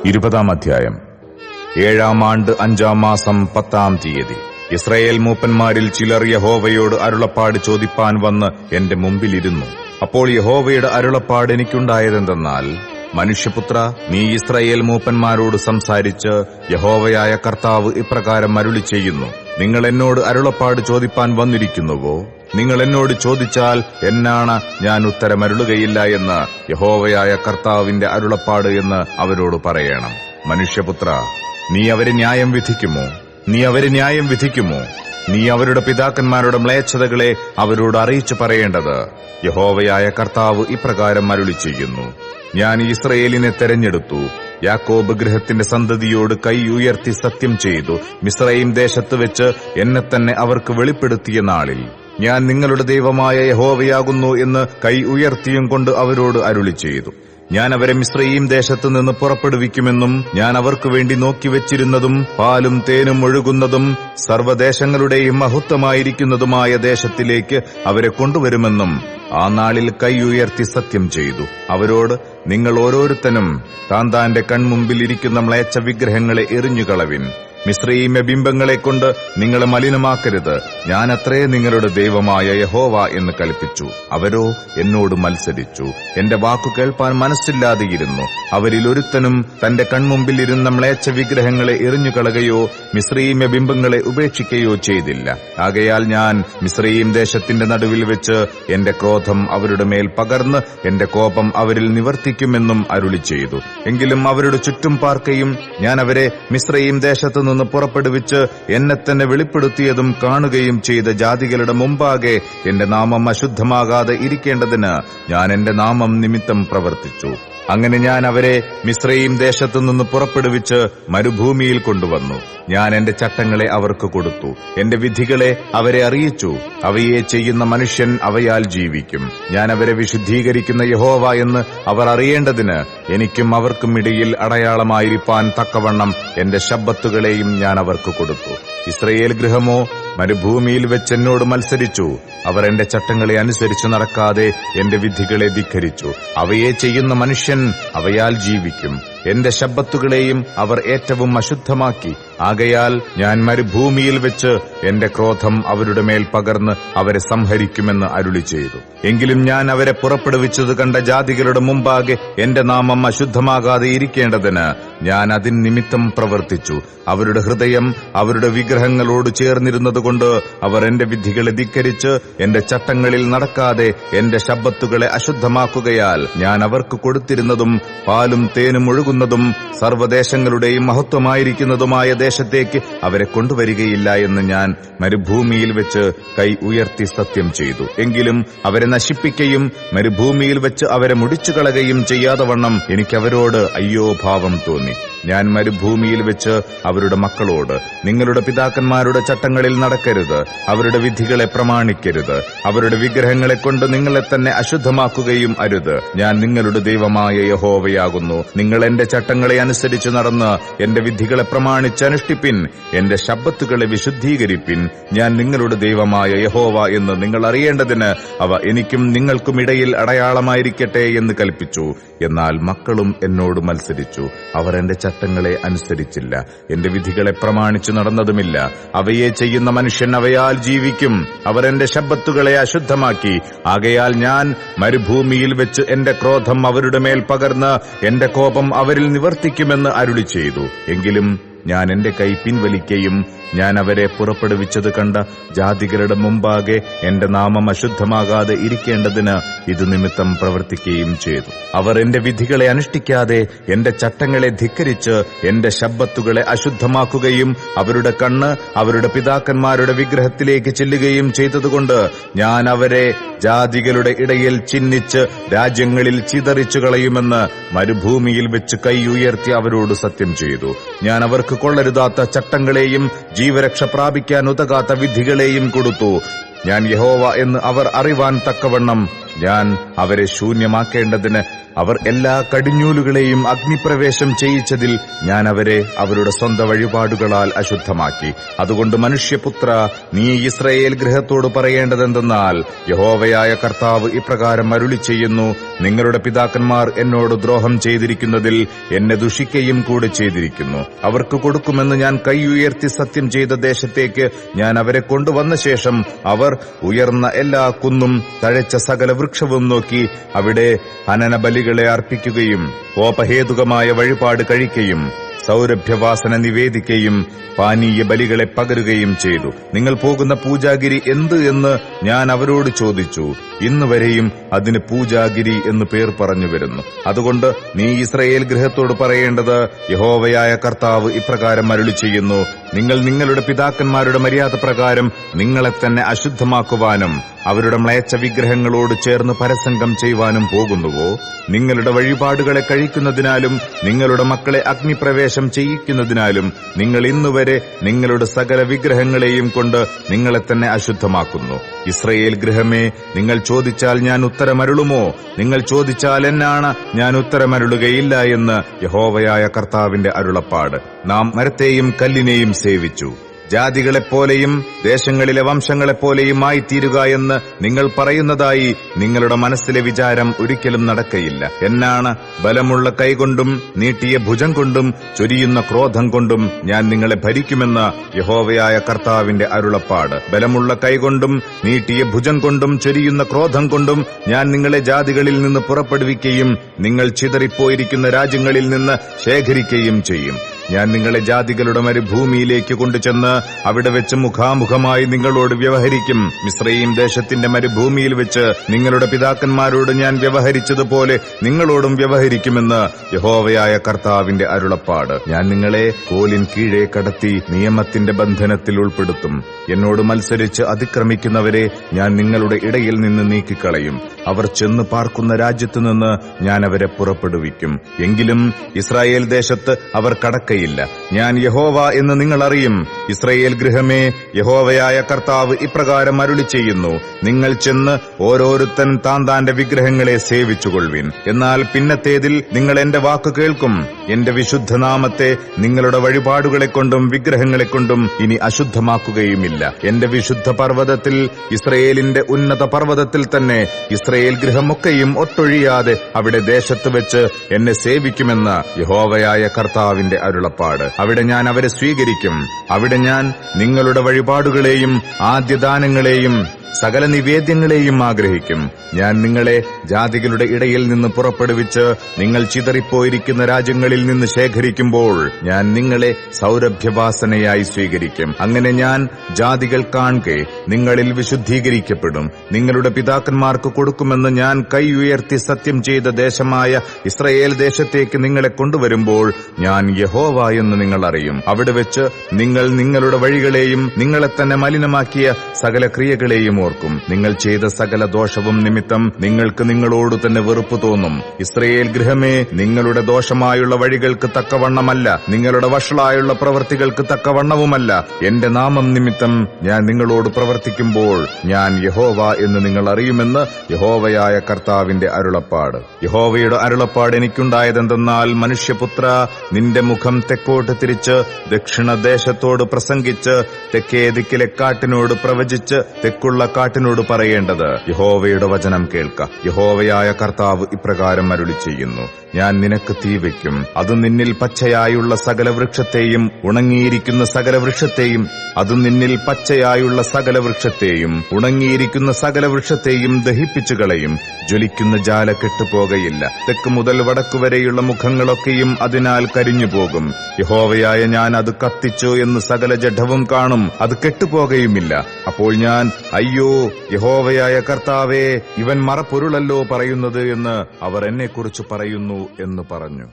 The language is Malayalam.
20 അധ്യായം. 7-ാം ആണ്ട് 5-ാം മാസം 10-ാം തീയതി ഇസ്രായേൽ മൂപ്പന്മാരിൽ ചിലർ യഹോവയോട് അരുളപ്പാട് ചോദിപ്പാൻ വന്ന് എന്റെ മുമ്പിലിരുന്നു. അപ്പോൾ യഹോവയുടെ അരുളപ്പാട് എനിക്കുണ്ടായതെന്തെന്നാൽ, മനുഷ്യപുത്ര, നീ ഇസ്രായേൽ മൂപ്പന്മാരോട് സംസാരിച്ച് യഹോവയായ കർത്താവ് ഇപ്രകാരം അരുളി ചെയ്യുന്നു: നിങ്ങൾ എന്നോട് അരുളപ്പാട് ചോദിപ്പാൻ വന്നിരിക്കുന്നുവോ? നിങ്ങൾ എന്നോട് ചോദിച്ചാൽ എന്നാണ് ഞാൻ ഉത്തരമരുളുകയില്ല എന്ന് യഹോവയായ കർത്താവിന്റെ അരുളപ്പാട് എന്ന് അവരോട് പറയണം. മനുഷ്യപുത്ര, നീ അവരെ ന്യായം വിധിക്കുമോ? നീ അവരുടെ പിതാക്കന്മാരുടെ മ്ലേച്ഛതകളെ അവരോട് അറിയിച്ചു പറയേണ്ടത്: യഹോവയായ കർത്താവ് ഇപ്രകാരം അരുളി ചെയ്യുന്നു: ഞാൻ ഇസ്രായേലിനെ തെരഞ്ഞെടുത്തു. യാക്കോബ് ഗൃഹത്തിന്റെ സന്തതിയോട് കൈ ഉയർത്തി സത്യം ചെയ്തു. മിസ്രയീം ദേശത്ത് വെച്ച് എന്നെ തന്നെ അവർക്ക് വെളിപ്പെടുത്തിയ നാളിൽ ഞാൻ നിങ്ങളുടെ ദൈവമായ യഹോവയാകുന്നു എന്ന് കൈ ഉയർത്തിയും കൊണ്ട് അവരോട് അരുളി ചെയ്തു. ഞാൻ അവരെ മിസ്രയീം ദേശത്തു നിന്ന് പുറപ്പെടുവിക്കുമെന്നും ഞാൻ അവർക്ക് വേണ്ടി നോക്കിവെച്ചിരുന്നതും പാലും തേനും ഒഴുകുന്നതും സർവ്വദേശങ്ങളുടെയും മഹത്വമായിരിക്കുന്നതുമായ ദേശത്തിലേക്ക് അവരെ കൊണ്ടുവരുമെന്നും ആ നാളിൽ കൈ ഉയർത്തി സത്യം ചെയ്തു. അവരോട്, നിങ്ങൾ ഓരോരുത്തനും താന്താന്റെ കൺമുമ്പിൽ ഇരിക്കുന്ന മ്ലേച്ഛ വിഗ്രഹങ്ങളെ എറിഞ്ഞുകളവിൻ. മിസ്രയീമ ബിംബങ്ങളെക്കൊണ്ട് നിങ്ങളെ മലിനമാക്കരുത്. ഞാനത്രേ നിങ്ങളുടെ ദൈവമായ യഹോവ എന്ന് കൽപ്പിച്ചു. അവരോ എന്നോട് മത്സരിച്ചു, എന്റെ വാക്കു കേൾപ്പാൻ മനസ്സില്ലാതെയിരുന്നു. അവരിൽ ഒരുത്തനും തന്റെ കൺമുമ്പിൽ ഇരുന്ന മ്ലേച്ഛ വിഗ്രഹങ്ങളെ എറിഞ്ഞുകളകയോ മിസ്രയീമ ബിംബങ്ങളെ ഉപേക്ഷിക്കുകയോ ചെയ്തില്ല. ആകയാൽ ഞാൻ മിസ്രയീം ദേശത്തിന്റെ നടുവിൽ വെച്ച് എന്റെ ക്രോധം അവരുടെ മേൽ പകർന്ന് എന്റെ കോപം അവരിൽ നിവർത്തിക്കുമെന്നും അരുളി ചെയ്തു. എങ്കിലും അവരുടെ ചുറ്റും പാർക്കയും ഞാൻ അവരെ മിസ്രയീം ദേശത്ത് നിന്ന് പുറപ്പെടുവിച്ച് എന്നെ തന്നെ വെളിപ്പെടുത്തിയതും കാണുകയും ചെയ്ത ജാതികളുടെ മുമ്പാകെ എന്റെ നാമം അശുദ്ധമാകാതെ ഇരിക്കേണ്ടതിന് ഞാൻ എന്റെ നാമം നിമിത്തം പ്രവർത്തിച്ചു. അങ്ങനെ ഞാൻ അവരെ മിസ്രയീം ദേശത്തു നിന്ന് പുറപ്പെടുവിച്ച് മരുഭൂമിയിൽ കൊണ്ടുവന്നു. ഞാൻ എന്റെ ചട്ടങ്ങളെ അവർക്ക് കൊടുത്തു, എന്റെ വിധികളെ അവരെ അറിയിച്ചു. അവയെ ചെയ്യുന്ന മനുഷ്യൻ അവയാൽ ജീവിക്കും. ഞാൻ അവരെ വിശുദ്ധീകരിക്കുന്ന യഹോവ എന്ന് അവർ അറിയേണ്ടതിന് എനിക്കും അവർക്കും ഇടയിൽ അടയാളമായിരിക്കാൻ തക്കവണ്ണം എന്റെ ശബ്ബത്തുകളെയും ഞാൻ അവർക്ക് കൊടുത്തു. ഇസ്രായേൽ ഗൃഹമോ മരുഭൂമിയിൽ വെച്ച് എന്നോട് മത്സരിച്ചു. അവർ എന്റെ ചട്ടങ്ങളെ അനുസരിച്ച് നടക്കാതെ എന്റെ വിധികളെ ധിക്കരിച്ചു. അവയെ ചെയ്യുന്ന മനുഷ്യൻ അവയാൽ ജീവിക്കും. എന്റെ ശബ്ബത്തുകളെയും അവർ ഏറ്റവും അശുദ്ധമാക്കി. ആകയാൽ ഞാൻ മരുഭൂമിയിൽ വെച്ച് എന്റെ ക്രോധം അവരുടെ മേൽ പകർന്ന് അവരെ സംഹരിക്കുമെന്ന് അരുളി ചെയ്തു. എങ്കിലും ഞാൻ അവരെ പുറപ്പെടുവിച്ചത് കണ്ട ജാതികളുടെ മുമ്പാകെ എന്റെ നാമം അശുദ്ധമാകാതെ ഇരിക്കേണ്ടതിന് ഞാൻ അതിൻ നിമിത്തം പ്രവർത്തിച്ചു. അവരുടെ ഹൃദയം അവരുടെ വിഗ്രഹങ്ങളോട് ചേർന്നിരുന്നതുകൊണ്ട് അവർ എന്റെ വിധികളെ ധിക്കരിച്ച് എന്റെ ചട്ടങ്ങളിൽ നടക്കാതെ എന്റെ ശബ്ബത്തുകളെ അശുദ്ധമാക്കുകയാൽ ഞാൻ അവർക്ക് കൊടുത്തിരുന്നതും പാലും തേനും ഒഴുകുന്നതും സർവ്വദേശങ്ങളുടെയും മഹത്വമായിരിക്കുന്നതുമായ ദേശത്തേക്ക് അവരെ കൊണ്ടുവരികയില്ല എന്ന് ഞാൻ മരുഭൂമിയിൽ വെച്ച് കൈ ഉയർത്തി സത്യം ചെയ്തു. എങ്കിലും അവരെ നശിപ്പിക്കുകയും മരുഭൂമിയിൽ വെച്ച് അവരെ മുടിച്ചുകളയുകയും ചെയ്യാതെ വണ്ണം എനിക്കവരോട് അയ്യോ ഭാവം തോന്നി. ഞാൻ മരുഭൂമിയിൽ വെച്ച് അവരുടെ മക്കളോട്, നിങ്ങളുടെ പിതാക്കന്മാരുടെ ചട്ടങ്ങളിൽ നടക്കരുത്, അവരുടെ വിധികളെ പ്രമാണിക്കരുത്, അവരുടെ വിഗ്രഹങ്ങളെ കൊണ്ട് നിങ്ങളെ തന്നെ അശുദ്ധമാക്കുകയും അരുത്. ഞാൻ നിങ്ങളുടെ ദൈവമായ യഹോവയാകുന്നു. നിങ്ങൾ എന്റെ ചട്ടങ്ങളെ അനുസരിച്ച് നടന്ന് എന്റെ വിധികളെ പ്രമാണിച്ചനുഷ്ഠിപ്പിൻ. എന്റെ ശബ്ബത്തുകളെ വിശുദ്ധീകരിപ്പിൻ. ഞാൻ നിങ്ങളുടെ ദൈവമായ യഹോവ എന്ന് നിങ്ങൾ അറിയേണ്ടതിന് അവ എനിക്കും നിങ്ങൾക്കും ഇടയിൽ അടയാളമായിരിക്കട്ടെ എന്ന് കൽപ്പിച്ചു. എന്നാൽ മക്കളും എന്നോട് മത്സരിച്ചു. അവർ എന്റെ ചട്ടങ്ങളെ അനുസരിച്ചില്ല, എന്റെ വിധികളെ പ്രമാണിച്ചു നടന്നതുമില്ല. അവയെ ചെയ്യുന്ന മനുഷ്യൻ അവയാൽ ജീവിക്കും. അവർ എന്റെ ശബ്ബത്തുകളെ അശുദ്ധമാക്കി. ആകയാൽ ഞാൻ മരുഭൂമിയിൽ വെച്ച് എന്റെ ക്രോധം അവരുടെ മേൽ പകർന്ന് എന്റെ കോപം അവരിൽ നിവർത്തിക്കുമെന്ന് അരുളി ചെയ്തു. എങ്കിലും ഞാൻ എന്റെ കൈ പിൻവലിക്കുകയും ഞാൻ അവരെ പുറപ്പെടുവിച്ചത് കണ്ട ജാതികളുടെ മുമ്പാകെ എന്റെ നാമം അശുദ്ധമാകാതെ ഇരിക്കേണ്ടതിന് ഇതു നിമിത്തം പ്രവർത്തിക്കുകയും ചെയ്തു. അവർ എന്റെ വിധികളെ അനുഷ്ഠിക്കാതെ എന്റെ ചട്ടങ്ങളെ ധിക്കരിച്ച് എന്റെ ശബ്ബത്തുകളെ അശുദ്ധമാക്കുകയും അവരുടെ കണ്ണ് അവരുടെ പിതാക്കന്മാരുടെ വിഗ്രഹത്തിലേക്ക് ചെല്ലുകയും ചെയ്തതുകൊണ്ട് ഞാൻ അവരെ ജാതികളുടെ ഇടയിൽ ചിഹ്നിച്ച് രാജ്യങ്ങളിൽ ചിതറിച്ചു കളയുമെന്ന് മരുഭൂമിയിൽ വെച്ച് കൈ ഉയർത്തി അവരോട് സത്യം ചെയ്തു. ഞാൻ അവർക്ക് കൊള്ളരുതാത്ത ചട്ടങ്ങളെയും ജീവരക്ഷ പ്രാപിക്കാൻ ഉതകാത്ത വിധികളെയും കൊടുത്തു. ഞാൻ യഹോവ എന്ന് അവർ അറിവാൻ തക്കവണ്ണം ഞാൻ അവരെ ശൂന്യമാക്കേണ്ടതിന് അവർ എല്ലാ കടിഞ്ഞൂലുകളെയും അഗ്നിപ്രവേശം ചെയ്യിച്ചതിൽ ഞാൻ അവരെ അവരുടെ സ്വന്തം വഴിപാടുകളാൽ അശുദ്ധമാക്കി. അതുകൊണ്ട് മനുഷ്യപുത്ര, നീ ഇസ്രായേൽ ഗൃഹത്തോട് പറയേണ്ടതെന്തെന്നാൽ, യഹോവയായ കർത്താവ് ഇപ്രകാരം അരുളിച്ചെയ്യുന്നു: നിങ്ങളുടെ പിതാക്കന്മാർ എന്നോട് ദ്രോഹം ചെയ്തിരിക്കുന്നതിൽ എന്നെ ദുഷിക്കുകയും കൂടെ ചെയ്തിരിക്കുന്നു. അവർക്ക് കൊടുക്കുമെന്ന് ഞാൻ കൈ ഉയർത്തി സത്യം ചെയ്ത ദേശത്തേക്ക് ഞാൻ അവരെ കൊണ്ടുവന്ന ശേഷം അവർ ഉയർന്ന എല്ലാ കുന്നും തഴച്ച സകല വൃക്ഷവും നോക്കി അവിടെ ഹനനബലികളെ അർപ്പിക്കുകയും കോപഹേതുകമായ വഴിപാട് കഴിക്കുകയും സൗരഭ്യവാസന നിവേദിക്കുകയും പാനീയ ബലികളെ പകരുകയും ചെയ്തു. നിങ്ങൾ പോകുന്ന പൂജാഗിരി എന്ത് എന്ന് ഞാൻ അവരോട് ചോദിച്ചു. ഇന്നുവരെയും അതിന് പൂജാഗിരി എന്ന് പേർ പറഞ്ഞു വരുന്നു. അതുകൊണ്ട് നീ ഇസ്രായേൽ ഗൃഹത്തോട് പറയേണ്ടത്, യഹോവയായ കർത്താവ് ഇപ്രകാരം അരുളിച്ചെയ്യുന്നു: നിങ്ങൾ നിങ്ങളുടെ പിതാക്കന്മാരുടെ മര്യാദ പ്രകാരം നിങ്ങളെ തന്നെ അശുദ്ധമാക്കുവാനും അവരുടെ മ്ലേച്ഛ വിഗ്രഹങ്ങളോട് ചേർന്ന് പരസംഗം ചെയ്യുവാനും പോകുന്നുവോ? നിങ്ങളുടെ വഴിപാടുകളെ കഴിക്കുന്നതിനാലും നിങ്ങളുടെ മക്കളെ അഗ്നിപ്രവേശം ചെയ്യിക്കുന്നതിനാലും നിങ്ങൾ ഇന്നുവരെ നിങ്ങളുടെ സകല വിഗ്രഹങ്ങളെയും കൊണ്ട് നിങ്ങളെ തന്നെ അശുദ്ധമാക്കുന്നു. ഇസ്രായേൽ ഗൃഹമേ, നിങ്ങൾ ചോദിച്ചാൽ ഞാൻ ഉത്തരമരുളുമോ? നിങ്ങൾ ചോദിച്ചാൽ എന്നാണ് ഞാൻ ഉത്തരമരുളുകയില്ല എന്ന് യഹോവയായ കർത്താവിന്റെ അരുളപ്പാട്. നാം മരത്തെയും കല്ലിനെയും സേവിച്ചു, ജാതികളെപ്പോലെയും ദേശങ്ങളിലെ വംശങ്ങളെപ്പോലെയും ആയിത്തീരുക എന്ന് നിങ്ങൾ പറയുന്നതായി നിങ്ങളുടെ മനസ്സിലെ വിചാരം ഒരിക്കലും നടക്കയില്ല. എന്നാണ് ബലമുള്ള കൈകൊണ്ടും നീട്ടിയ ഭുജം കൊണ്ടും ചൊരിയുന്ന ക്രോധം കൊണ്ടും ഞാൻ നിങ്ങളെ ഭരിക്കുമെന്ന് യഹോവയായ കർത്താവിന്റെ അരുളപ്പാട്. ബലമുള്ള കൈകൊണ്ടും നീട്ടിയ ഭുജം കൊണ്ടും ചൊരിയുന്ന ക്രോധം കൊണ്ടും ഞാൻ നിങ്ങളെ ജാതികളിൽ നിന്ന് പുറപ്പെടുവിക്കുകയും നിങ്ങൾ ചിതറിപ്പോയിരിക്കുന്ന രാജ്യങ്ങളിൽ നിന്ന് ശേഖരിക്കുകയും ചെയ്യും. ഞാൻ നിങ്ങളെ ജാതികളുടെ മരുഭൂമിയിലേക്ക് കൊണ്ടുചെന്ന് അവിടെ വെച്ച് മുഖാമുഖമായി നിങ്ങളോട് വ്യവഹരിക്കും. മിസ്രയീം ദേശത്തിന്റെ മരുഭൂമിയിൽ വെച്ച് നിങ്ങളുടെ പിതാക്കന്മാരോട് ഞാൻ വ്യവഹരിച്ചതുപോലെ നിങ്ങളോടും വ്യവഹരിക്കുമെന്ന് യഹോവയായ കർത്താവിന്റെ അരുളപ്പാട്. ഞാൻ നിങ്ങളെ കോലിൻ കീഴെ കടത്തി നിയമത്തിന്റെ ബന്ധനത്തിൽ ഉൾപ്പെടുത്തും. എന്നോട് മത്സരിച്ച് അതിക്രമിക്കുന്നവരെ ഞാൻ നിങ്ങളുടെ ഇടയിൽ നിന്ന് നീക്കിക്കളയും. അവർ ചെന്ന് പാർക്കുന്ന രാജ്യത്തുനിന്ന് ഞാൻ അവരെ പുറപ്പെടുവിക്കും. എങ്കിലും ഇസ്രായേൽ ദേശത്ത് അവർ കടക്കയില്ല. ഞാൻ യഹോവ എന്ന് നിങ്ങൾ അറിയും. ഇസ്രായേൽ ഗൃഹമേ, യഹോവയായ കർത്താവ് ഇപ്രകാരം അരുളിച്ചെയ്യുന്നു: നിങ്ങൾ ചെന്ന് ഓരോരുത്തൻ താന്താന്റെ വിഗ്രഹങ്ങളെ സേവിച്ചുകൊള്ളുവിൻ. എന്നാൽ പിന്നത്തേതിൽ നിങ്ങൾ എന്റെ വാക്ക് കേൾക്കും. എന്റെ വിശുദ്ധനാമത്തെ നിങ്ങളുടെ വഴിപാടുകളെക്കൊണ്ടും വിഗ്രഹങ്ങളെക്കൊണ്ടും ഇനി അശുദ്ധമാക്കുകയുമില്ല. എന്റെ വിശുദ്ധ പർവ്വതത്തിൽ, ഇസ്രായേലിന്റെ ഉന്നത പർവ്വതത്തിൽ തന്നെ ഇസ്രായേൽ ഗൃഹമൊക്കെയും ഒട്ടൊഴിയാതെ അവിടെ ദേശത്ത് വെച്ച് എന്നെ സേവിക്കുമെന്ന് യഹോവയായ കർത്താവിന്റെ അരുളപ്പാട്. അവിടെ ഞാൻ അവരെ സ്വീകരിക്കും. അവിടെ ഞാൻ നിങ്ങളുടെ വഴിപാടുകളെയും ആദ്യദാനങ്ങളെയും സകല നിവേദ്യങ്ങളെയും ആഗ്രഹിക്കും. ഞാൻ നിങ്ങളെ ജാതികളുടെ ഇടയിൽ നിന്ന് പുറപ്പെടുവിച്ച് നിങ്ങൾ ചിതറിപ്പോയിരിക്കുന്ന രാജ്യങ്ങളിൽ നിന്ന് ശേഖരിക്കുമ്പോൾ ഞാൻ നിങ്ങളെ സൗരഭ്യവാസനയായി സ്വീകരിക്കും. അങ്ങനെ ഞാൻ ജാതികൾ കാൺകെ നിങ്ങളിൽ വിശുദ്ധീകരിക്കപ്പെടും. നിങ്ങളുടെ പിതാക്കന്മാർക്ക് കൊടുക്കുമെന്ന് ഞാൻ കൈ ഉയർത്തി സത്യം ചെയ്ത ദേശമായ ഇസ്രായേൽ ദേശത്തേക്ക് നിങ്ങളെ കൊണ്ടുവരുമ്പോൾ ഞാൻ യഹോവ എന്ന് നിങ്ങൾ അറിയും. അവിടെ വെച്ച് നിങ്ങൾ നിങ്ങളുടെ വഴികളെയും നിങ്ങളെ തന്നെ മലിനമാക്കിയ സകല ക്രിയകളെയും ഓർക്കും. നിങ്ങൾ ചെയ്ത സകല ദോഷവും നിമിത്തം നിങ്ങൾക്ക് നിങ്ങളോട് തന്നെ വെറുപ്പ് തോന്നും. ഇസ്രായേൽ ഗൃഹമേ, നിങ്ങളുടെ ദോഷമായുള്ള വഴികൾക്ക് തക്കവണ്ണമല്ല, നിങ്ങളുടെ വഷളായുള്ള പ്രവൃത്തികൾക്ക് തക്കവണ്ണവുമല്ല എന്റെ നാമം നിമിത്തം ഞാൻ നിങ്ങളോട് പ്രവർത്തിക്കുമ്പോൾ ഞാൻ യഹോവ എന്ന് നിങ്ങൾ അറിയുമെന്ന് യഹോവയായ കർത്താവിന്റെ അരുളപ്പാട്. യഹോവയുടെ അരുളപ്പാട് എനിക്കുണ്ടായതെന്തെന്നാൽ, മനുഷ്യപുത്ര, നിന്റെ മുഖം തെക്കോട്ട് തിരിച്ച് ദക്ഷിണദേശത്തോട് പ്രസംഗിച്ച് തെക്കേ ദിക്കിലെ കാട്ടിനോട് പ്രവചിച്ച് തെക്കുള്ള കാട്ടിനോട് പറയേണ്ടത്: യഹോവയുടെ വചനം കേൾക്ക. യഹോവയായ കർത്താവ് ഇപ്രകാരം അരുളിച്ചെയ്യുന്നു: ഞാൻ നിനക്ക് തീ വയ്ക്കും. അത് നിന്നിൽ പച്ചയായുള്ള സകല വൃക്ഷത്തെയും ഉണങ്ങിയിരിക്കുന്ന സകല വൃക്ഷത്തെയും അത് നിന്നിൽ പച്ചയായുള്ള സകല വൃക്ഷത്തെയും ഉണങ്ങിയിരിക്കുന്ന സകല വൃക്ഷത്തെയും ദഹിപ്പിച്ചു കളയും. ജ്വലിക്കുന്ന ജാല കെട്ടുപോകയില്ല. തെക്ക് മുതൽ വടക്കുവരെയുള്ള മുഖങ്ങളൊക്കെയും അതിനാൽ കരിഞ്ഞുപോകും. യഹോവയായ ഞാൻ അത് കത്തിച്ചു എന്ന് സകല ജഡവും കാണും. അത് കെട്ടുപോകയുമില്ല. അപ്പോൾ ഞാൻ, അയ്യോ, യഹോവയായ കർത്താവേ, ഇവൻ മറപ്പൊരുളല്ലോ പറയുന്നത് എന്ന് അവർ എന്നെക്കുറിച്ച് പറയുന്നു എന്ന് പറഞ്ഞു.